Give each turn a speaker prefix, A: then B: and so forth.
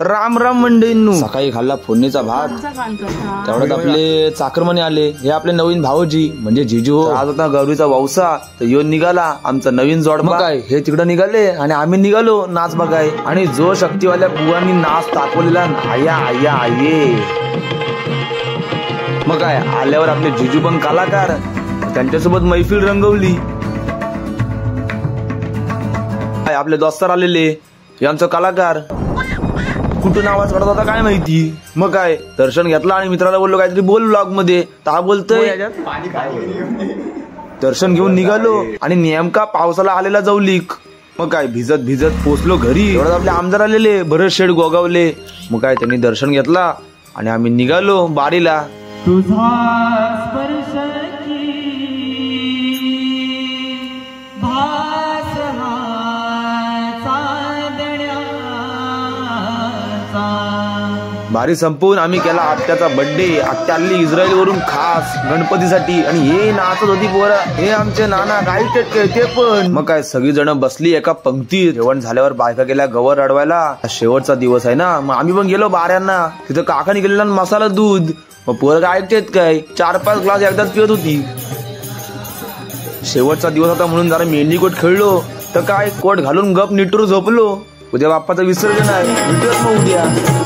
A: राम राम मंडळींनो, सकाळी खाल्ला फोडणीचा भात, तेवढ्यात आपले चाकरमाने आले. हे आपले नवीन भाऊजी म्हणजे जिजू. आज होता गौरीचा वावसा, तर येऊन निघाला आमचा नवीन जोडपा. काय हे तिकडं निघाले आणि आम्ही निघालो नाच बघाय. आणि जो शक्तीवाल्या बुवांनी नाच दाखवलेला, आया आया आये. मग काय आल्यावर आपले जिजू पण कलाकार, त्यांच्यासोबत मैफिल रंगवली. आपले दोस्तर आलेले, यांचं कलाकार. कुठून आवाज काढत होता काय माहिती. मग काय दर्शन घेतला आणि मित्राला बोललो काहीतरी बोल व्लॉग मध्ये. ता बोलतोय दर्शन घेऊन निघालो आणि नेमका पावसाला आलेला जवलीक. मग काय भिजत भिजत पोचलो घरी. एवढ्यात आपले आमदार आलेले, भरत शेठ गोगावले. मग काय त्यांनी दर्शन घेतला आणि आम्ही निघालो बारीला. बारी संपवून आम्ही केला आत्याचा बर्थडे. आत्या आली इस्रायल वरून खास गणपतीसाठी. आणि हे नाचत होती पोरं, हे आमचे नाना काय ते पण. मग काय सगळी जण बसली एका पंक्तीत. जेवण झाल्यावर बायका गेल्या गवर अडवायला. शेवटचा दिवस आहे ना, मग आम्ही पण गेलो बाऱ्यांना. तिथं काकाने गेलेला मसाला दूध. मग पोरं काय ऐकतेत काय, 4-5 ग्लास एकदाच पित होती. शेवटचा दिवस होता म्हणून जरा मेंढी कोट खेळलो. तर काय कोट घालून गप निटूर झोपलो. उद्या बाप्पाचं विसर्जन आहे, भेटूयात मग उद्या.